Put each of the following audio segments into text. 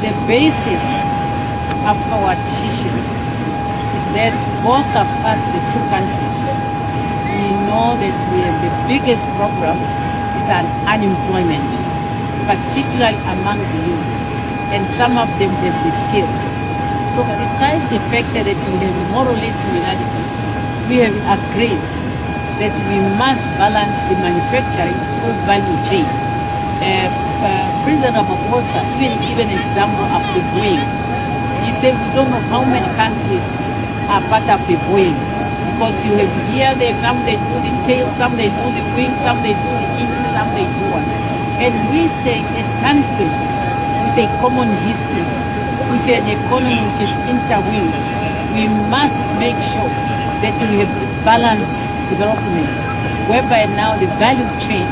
the basis of our decision is that both of us, the two countries, we know that we have the biggest problem is an unemployment, particularly among the youth, and some of them have the skills. So besides the fact that we have more or less similarity, we have agreed that we must balance the manufacturing through value chain. President Ramaphosa even gave an example of the Boeing. He said we don't know how many countries are part of the Boeing, because you have here, some they do the tail, some they do the wing, some they do the engine, some they do one. And we say as countries with a common history, with an economy which is interlinked, we must make sure that we have balanced development, whereby now the value chain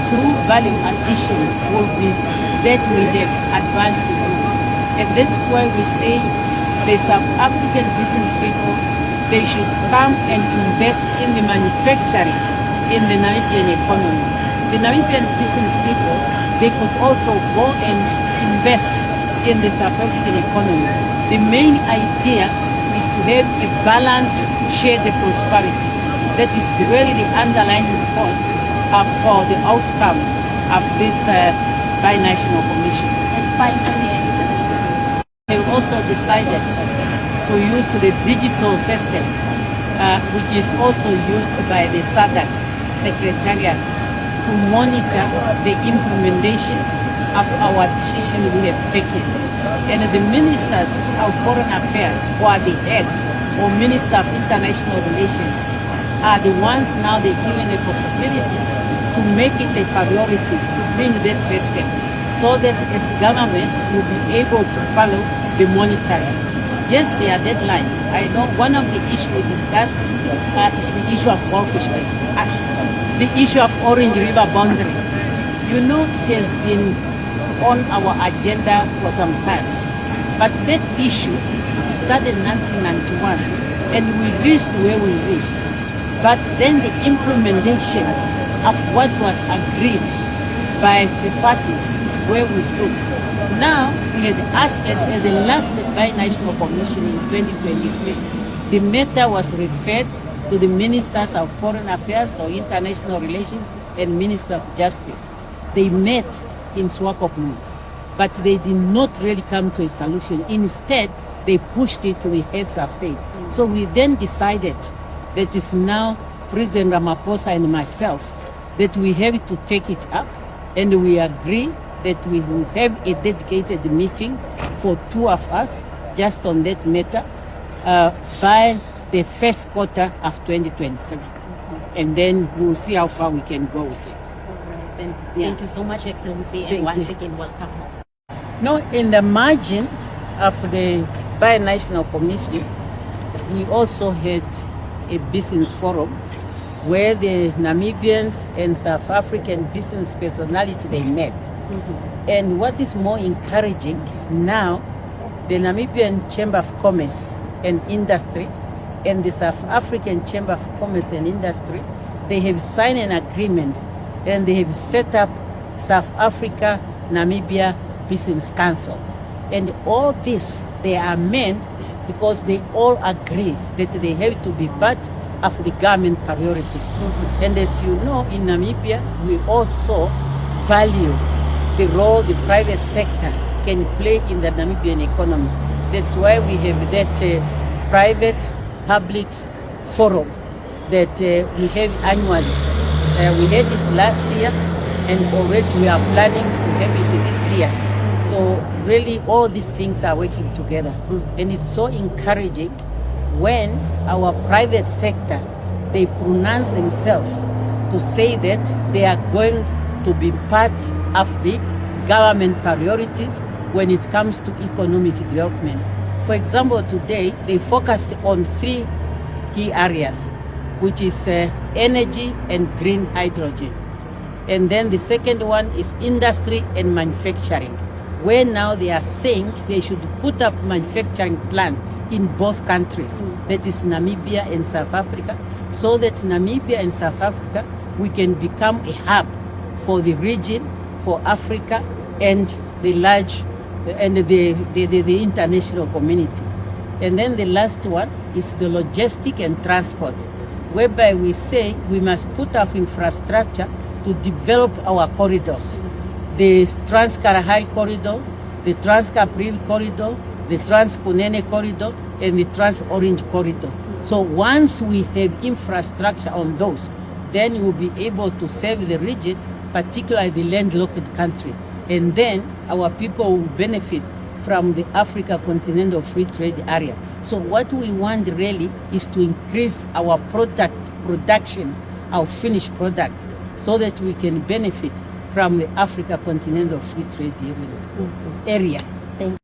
through value addition will be that we have advanced to do. And that's why we say the South African business people, they should come and invest in the manufacturing in the Namibian economy. The Namibian business people, they could also go and invest in the South African economy. The main idea is to have a balanced shared prosperity. That is really the underlying report for the outcome of this binational commission. And finally, they also decided to use the digital system, which is also used by the SADC Secretariat to monitor the implementation of our decision we have taken. And the ministers of foreign affairs, who are the head or minister of international relations, are the ones now they're given a possibility to make it a priority to bring that system, so that as governments will be able to follow the monitoring. Yes, there are deadlines. I know one of the issues we discussed is the issue of goldfish bay, the issue of Orange River boundary. You know, it has been on our agenda for some time, but that issue started in 1991, and we reached where we reached. But then the implementation of what was agreed by the parties is where we stood. Now, we had asked at the last binational commission in 2023, the matter was referred to the ministers of foreign affairs or international relations and minister of justice. They met in Swakopmund, but they did not really come to a solution. Instead, they pushed it to the heads of state. So we then decided that is now President Ramaphosa and myself that we have to take it up, and we agree that we will have a dedicated meeting for two of us just on that matter by the first quarter of 2027. And then we'll see how far we can go with it. Then thank you so much, Excellency, and once again, welcome home. No, in the margin of the binational commission, we also had a business forum where the Namibians and South African business personality, they met. And what is more encouraging now, the Namibian Chamber of Commerce and Industry and the South African Chamber of Commerce and Industry, they have signed an agreement and they have set up South Africa Namibia Business Council. And all this, they are meant because they all agree that they have to be part of the government priorities. And as you know, in Namibia, we also value the role the private sector can play in the Namibian economy. That's why we have that private-public forum that we have annually. We had it last year, and already we are planning to have it this year. So really all these things are working together. And it's so encouraging when our private sector, they pronounce themselves to say that they are going to be part of the government priorities when it comes to economic development. For example, today they focused on 3 key areas, which is energy and green hydrogen. And then the second one is industry and manufacturing, where now they are saying they should put up manufacturing plant in both countries, that is Namibia and South Africa, so that Namibia and South Africa, we can become a hub for the region, for Africa, and the large and the international community. And then the last one is the logistic and transport, whereby we say we must put up infrastructure to develop our corridors. The Trans-Kalahari corridor, the Trans-Caprivi corridor, the Trans-Kunene corridor, and the Trans-Orange corridor. So once we have infrastructure on those, then we will be able to serve the region, particularly the landlocked country. And then our people will benefit from the Africa Continental Free Trade Area. So what we want really is to increase our production, our finished product, so that we can benefit from the Africa Continental Free Trade Area.